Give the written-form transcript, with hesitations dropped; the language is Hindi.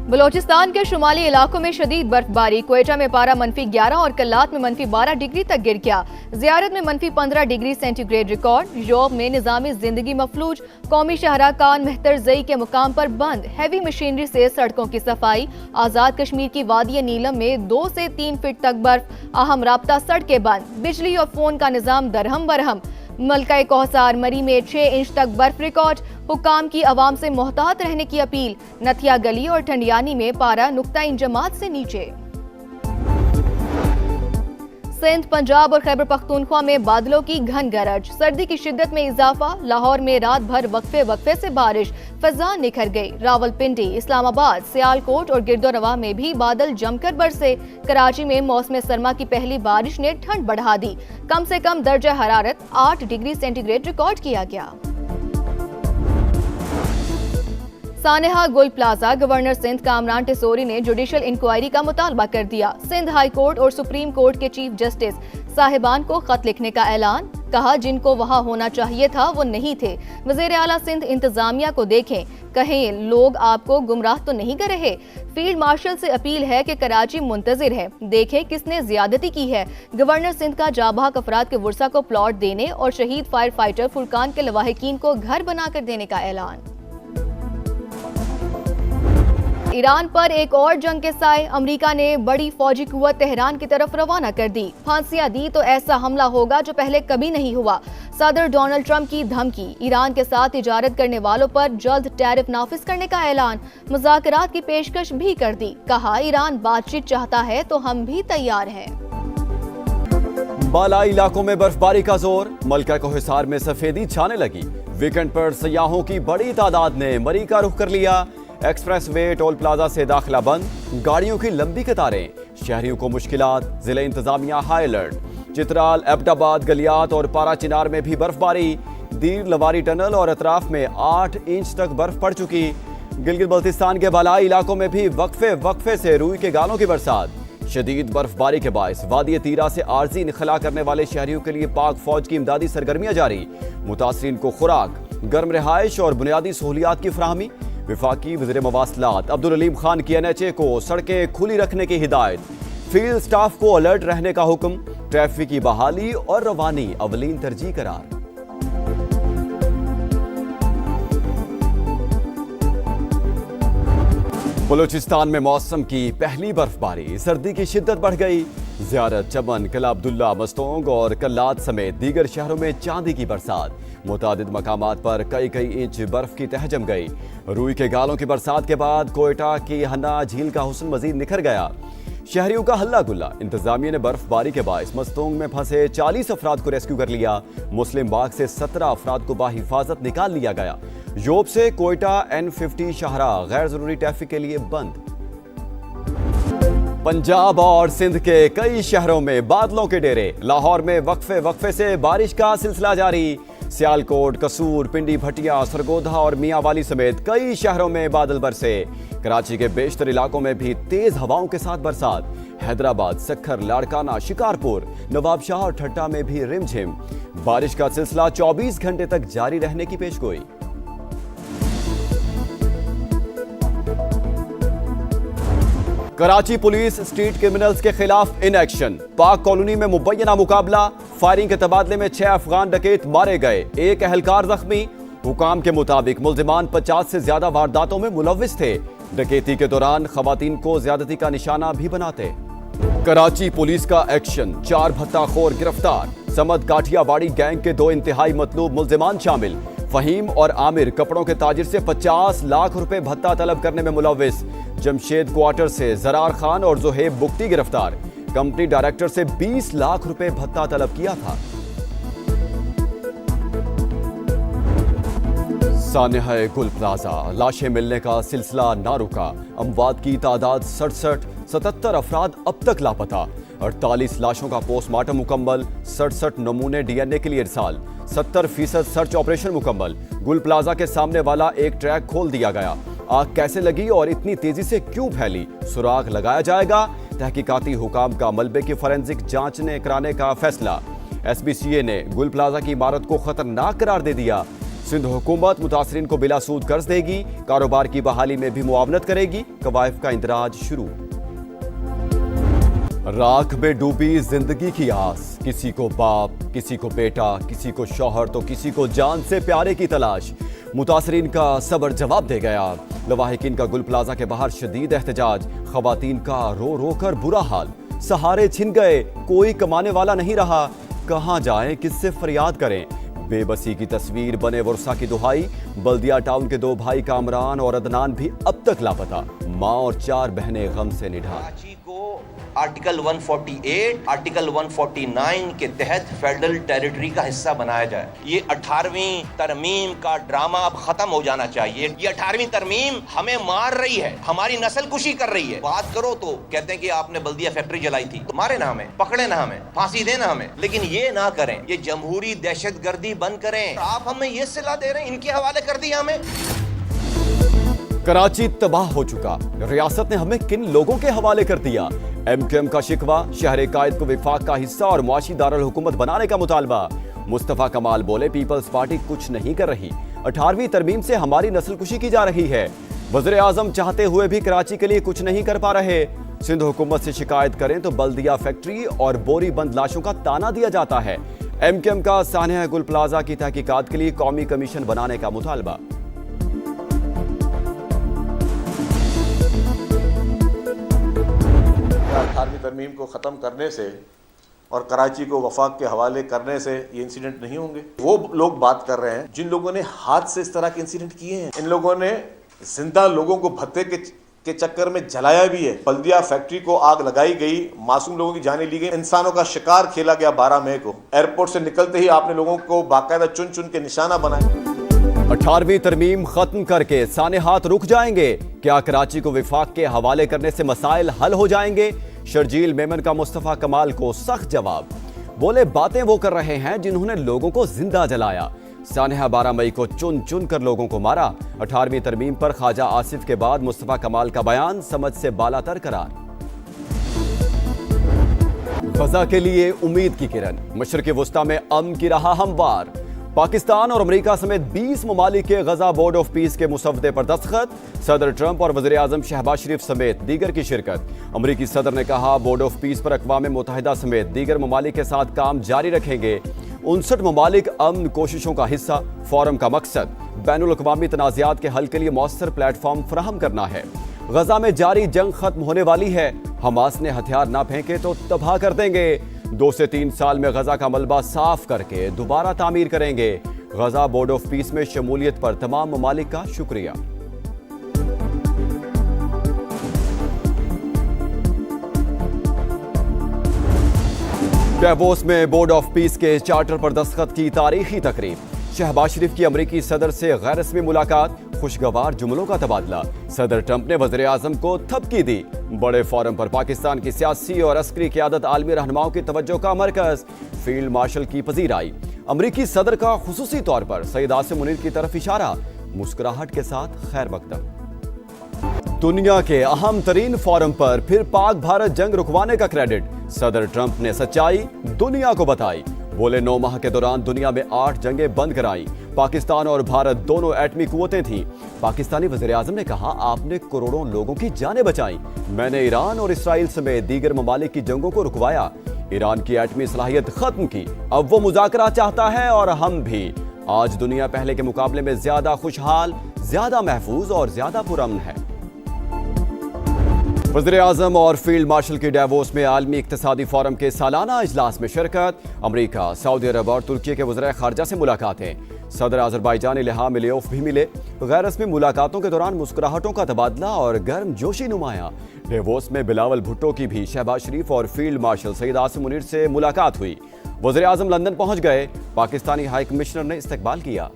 बलोचिस्तान के शुमाली इलाकों में शदीद बर्फबारी। क्वेटा में पारा -11 और कल्लात में -12 डिग्री तक गिर गया। ज़ियारत में -15 डिग्री सेंटीग्रेड रिकॉर्ड। योब में निज़ामी जिंदगी मफलूज। कौमी शाहरा कान मेहतरजई के मुकाम पर बंद। हैवी मशीनरी से सड़कों की सफाई। आज़ाद कश्मीर की वादी नीलम में 2 से 3 फीट तक बर्फ। अहम राब्ता सड़कें बंद। बिजली और फोन का निजाम दरहम बरहम। मलका कोहसार मरी में 6 इंच तक बर्फ रिकॉर्ड। हुकाम की आवाम से मोहतात रहने की अपील। नथिया गली और ठंडियानी में पारा नुक्ता इंजमात से नीचे। सिंध, पंजाब और खैबर पख्तूनख्वा में बादलों की घन गरज। सर्दी की शिद्दत में इजाफा। लाहौर में रात भर वक्फे से बारिश। फजा निखर गई। रावलपिंडी, इस्लामाबाद, सियालकोट और गिरदोनवा में भी बादल जमकर बरसे। कराची में मौसम सरमा की पहली बारिश ने ठंड बढ़ा दी। कम से कम दर्जा हरारत 8 डिग्री सेंटीग्रेड रिकॉर्ड किया गया। सानेहा गुल प्लाजा, गवर्नर सिंध कामरान टिसोरी ने जुडिशल इंक्वायरी का मुतालबा कर दिया। सिंध हाई कोर्ट और सुप्रीम कोर्ट के चीफ जस्टिस साहिबान को खत लिखने का ऐलान। कहा जिनको वहां होना चाहिए था वो नहीं थे। वज़ीर आला सिंध इंतजामिया को देखें, कहें लोग आपको गुमराह तो नहीं कर रहे। फील्ड मार्शल से अपील है कि कराची मुंतजिर है, देखें किसने ज्यादती की है। गवर्नर सिंध का जाबाक अफराद के वर्सा को प्लॉट देने और शहीद फायर फाइटर फुरकान के लवाहिकीन को घर बनाकर देने का ऐलान। ईरान पर एक और जंग के साए। अमेरिका ने बड़ी फौजी कुव्वत तेहरान की तरफ रवाना कर दी। फांसियां दी तो ऐसा हमला होगा जो पहले कभी नहीं हुआ। सदर डोनाल्ड ट्रंप की धमकी। ईरान के साथ तिजारत करने वालों पर जल्द टैरिफ नाफिज करने का ऐलान। मुज़ाकरात की पेशकश भी कर दी। कहा ईरान बातचीत चाहता है तो हम भी तैयार हैं। बालाई इलाकों में बर्फबारी का जोर। मलका कोहसार में सफेदी छाने लगी। वीकेंड पर सयाहों की बड़ी तादाद ने मरी का रुख कर लिया। एक्सप्रेस वे टोल प्लाजा से दाखिला बंद। गाड़ियों की लंबी कतारें। शहरियों को मुश्किलात। जिला इंतजामिया हाई अलर्ट। चित्राल, एबटाबाद, गलियात और पारा चिनार में भी बर्फबारी। दीर लवारी टनल और अतराफ में 8 इंच तक बर्फ पड़ चुकी। गिलगित बल्तिस्तान के बालाई इलाकों में भी वक्फे से रूई के गालों की बरसात। शदीद बर्फबारी के बायस वादी तीरा से आर्जी निखला करने वाले शहरियों के लिए पाक फौज की इमदादी सरगर्मियां जारी। मुतासरीन को खुराक, गर्म रिहाइश और बुनियादी सहूलियात की फराहमी। विफाकी वज़ीर मवासलात अब्दुल अलीम खान की NHA को सड़कें खुली रखने की हिदायत। फील्ड स्टाफ को अलर्ट रहने का हुक्म। ट्रैफिक की बहाली और रवानी अवलीन तरजीह करार। बलूचिस्तान में मौसम की पहली बर्फबारी। सर्दी की शिद्दत बढ़ गई। ज़ियारत, चमन, किला अब्दुल्ला, मस्तोंग और कल्लात समेत दीगर शहरों में चांदी की बरसात। मुतादिद मकामात पर कई इंच बर्फ की तह जम गई। रूई के गालों की बरसात के बाद कोयटा की हन्ना झील का हुस्न मजीद निखर गया। शहरियों का हल्ला गुल्ला। इंतजामिया ने बर्फबारी के बायस मस्तोंग में फंसे 40 अफराद को रेस्क्यू कर लिया। मुस्लिम बाग से 17 अफराद को बाहिफाजत निकाल लिया गया। योब से कोयटा N50 शाहरा गैर जरूरी ट्रैफिक के लिए बंद। पंजाब और सिंध के कई शहरों में बादलों के डेरे। लाहौर में वक्फे से बारिश का सिलसिला जारी। सियालकोट, कसूर, पिंडी, भटिया, सरगोधा और मियांवाली समेत कई शहरों में बादल बरसे। कराची के बेशतर इलाकों में भी तेज हवाओं के साथ बरसात। हैदराबाद, सक्खर, लाड़काना, शिकारपुर, नवाबशाह और ठट्टा में भी रिमझिम। बारिश का सिलसिला 24 घंटे तक जारी रहने की पेशगोई। कराची पुलिस स्ट्रीट क्रिमिनल्स के खिलाफ इन एक्शन। पाक कॉलोनी में मुबैना मुकाबला। फायरिंग के तबादले में 6 अफगान डकैत मारे गए, 1 एहलकार जख्मी। हुकाम के मुताबिक मुल्जिमान 50 से ज्यादा वारदातों में मुलव्विस थे। डकैती के दौरान खवातीन को ज्यादती का निशाना भी बनाते। कराची पुलिस का एक्शन। 4 भत्ताखोर गिरफ्तार। समद काठियावाड़ी गैंग के 2 इंतहाई मतलूब मुल्जिमान शामिल। फहीम और आमिर कपड़ों के ताजिर से 50 लाख रुपए भत्ता तलब करने में मुलव्विस। जमशेद क्वार्टर से जरार खान और जोहेब बुख्ती गिरफ्तार। कंपनी डायरेक्टर से 20 लाख रुपए भत्ता तलब किया था। सानेहा गुल प्लाजा। लाशें मिलने का सिलसिला ना रुका। अमवात की तादाद 67। 77 अफराद अब तक लापता। 48 लाशों का पोस्टमार्टम मुकम्मल। 67 नमूने DNA के लिए इरसाल। 70% सर्च ऑपरेशन मुकम्मल। गुल प्लाजा के सामने वाला एक ट्रैक खोल दिया गया। आग कैसे लगी और इतनी तेजी से क्यों फैली, सुराग लगाया जाएगा। तहकीकाती हुकाम का मलबे की फॉरेंसिक जांच कराने का फैसला। SBCA ने गुल प्लाजा की इमारत को खतरनाक करार दे दिया। सिंध हुकूमत मुतासरीन को बिला सूद कर्ज देगी, कारोबार की बहाली में भी मुआवनत करेगी, कवायफ का इंदराज शुरू। राख में डूबी जिंदगी की आस, किसी को बाप, किसी को बेटा, किसी को शौहर तो किसी को जान से प्यारे की तलाश। मुतासरीन का सब्र जवाब दे गया। लवाहिकीन का गुल प्लाजा के बाहर शदीद एहतजाज, खवातीन का रो रो कर बुरा हाल। सहारे छिन गए, कोई कमाने वाला नहीं रहा, कहां जाएं, किससे फरियाद करें। बेबसी की तस्वीर, बने वर्षा की दुहाई। बल्दिया टाउन के 2 भाई कामरान और अदनान भी अब तक लापता। मां और 4 बहनें गम से निढाल। कराची को आर्टिकल 148, आर्टिकल 149 के तहत फेडरल टेरिटरी का हिस्सा बनाया जाए। ये 18वीं तरमीम का ड्रामा अब खत्म हो जाना चाहिए। ये 18वीं तरमीम हमें मार रही है, हमारी नस्ल कुशी कर रही है। बात करो तो कहते हैं कि आपने बल्दिया फैक्ट्री जलाई थी, तो मारे ना हमें, पकड़े ना हमें, फांसी देना हमें, लेकिन ये ना करें। ये जमहूरी दहशतगर्दी बंद करें। आप हमें ये सिला दे रहे हैं, इनके हवाले कर दिया हमें। कराची तबाह हो चुका, रियासत ने हमें किन लोगों के हवाले कर दिया। एमक्यूएम का शिकवा, शहर कायद को विफाक का हिस्सा और मुआशी दारुल हुकूमत बनाने का मुतालबा। मुस्तफा कमाल बोले, पीपल्स पार्टी कुछ नहीं कर रही, 18वीं तरमीम से हमारी नस्लकुशी की जा रही है। वज़ीर आज़म चाहते हुए भी कराची के लिए कुछ नहीं कर पा रहे। सिंध हुकूमत से शिकायत करें तो बल्दिया फैक्ट्री और बोरी बंद लाशों का ताना दिया जाता है। एमक्यूएम का सानिया गुल प्लाजा की तहकीकात के लिए कौमी कमीशन बनाने का मुतालबा। 18वीं तरमीम को ख़त्म करने से और कराची को वफाक के हवाले करने से ये इंसिडेंट नहीं होंगे। वो लोग बात कर रहे हैं जिन लोगों ने हाथ से इस तरह के इंसिडेंट किए हैं। इन लोगों ने जिंदा लोगों को भत्ते के चक्कर में जलाया भी है। बल्दिया फैक्ट्री को आग लगाई गई, मासूम लोगों की जानें ली गई, इंसानों का शिकार खेला गया। 12 मई को एयरपोर्ट से निकलते ही आपने लोगों को बाकायदा चुन चुन के निशाना बनाया। 18वीं तरमीम खत्म करके साने हाथ रुक जाएंगे। क्या कराची को विफाक के हवाले करने से मसाइल हल हो जाएंगे? शर्जील मेमन का मुस्तफा कमाल को सख्त जवाब। बोले, बातें वो कर रहे हैं जिन्होंने लोगों को जिंदा जलाया। सानहा 12 मई को चुन चुन कर लोगों को मारा। 18वीं तरमीम पर ख्वाजा आसिफ के बाद मुस्तफा कमाल का बयान समझ से बालातर करार। गजा के लिए उम्मीद की किरण, मशरिक़ वुस्ता में अमन की राह हमवार। पाकिस्तान और अमेरिका समेत 20 ममालिक के गजा बोर्ड ऑफ पीस के मुसव्वदे पर दस्तखत। सदर ट्रंप और वज़ीर आज़म शहबाज शरीफ समेत दीगर की शिरकत। अमेरिकी सदर ने कहा, बोर्ड ऑफ पीस पर अक़वाम मुत्तहिदा समेत दीगर ममालिक के साथ काम जारी रखेंगे। 59 ममालिक अमन कोशिशों का हिस्सा। फोरम का मकसद बैनुल अक़वामी तनाज़ात के हल के लिए मौसर प्लेटफॉर्म फराहम करना है। गजा में जारी जंग खत्म होने वाली है। हमास ने हथियार ना फेंके तो तबाह कर देंगे। 2 से 3 साल में गजा का मलबा साफ करके दोबारा तामीर करेंगे। गजा बोर्ड ऑफ पीस में शमूलियत पर तमाम ममालिक का शुक्रिया। डेवोस में बोर्ड ऑफ पीस के चार्टर पर दस्तखत की तारीखी तकरीब। शहबाज शरीफ की अमेरिकी सदर से गैर रस्मी मुलाकात, खुशगवार जुमलों का तबादला। सदर ट्रंप ने वज़ीर आज़म को थपकी दी। बड़े फोरम पर पाकिस्तान की सियासी और अस्करी क़यादत आलमी रहनुमाओं की तवज्जो का मरकज। फील्ड मार्शल की पजीराई। अमेरिकी सदर का खुसूसी तौर पर सईद आसिम मुनीर की तरफ इशारा, मुस्कुराहट के साथ खैर मकदम। दुनिया के अहम तरीन फोरम पर फिर पाक भारत जंग रुकवाने का क्रेडिट। सदर ट्रंप ने सच्चाई दुनिया को बताई। बोले, 9 माह के दौरान दुनिया में 8 जंगें बंद कराई। पाकिस्तान और भारत दोनों एटमी कुव्वतें थीं। पाकिस्तानी वज़ीर आज़म ने कहा, आपने करोड़ों लोगों की जानें बचाई। मैंने ईरान और इसराइल समेत दीगर ममालिक की जंगों को रुकवाया। ईरान की एटमी सलाहियत खत्म की। अब वो मुज़ाकरा चाहता है और हम भी। आज दुनिया पहले के मुकाबले में ज्यादा खुशहाल, ज्यादा महफूज और ज्यादा पुरअमन है। वज़ीर आज़म और फील्ड मार्शल की डेवोस में आलमी इक्तिसादी फोरम के सालाना इजलास में शिरकत। अमेरिका, सऊदी अरब और तुर्की के वज़ीर ख़ारजा से मुलाकातें। सदर आज़रबाईजान इल्हाम अलियोव भी मिले। गैर रस्मी मुलाकातों के दौरान मुस्कुराहटों का तबादला और गर्म जोशी नुमाया। डेवोस में बिलावल भुट्टो की भी शहबाज शरीफ और फील्ड मार्शल सईद आसिम मुनीर से मुलाकात हुई। वज़ीर आज़म लंदन पहुंच गए। पाकिस्तानी हाई कमिश्नर ने इस्तकबाल किया।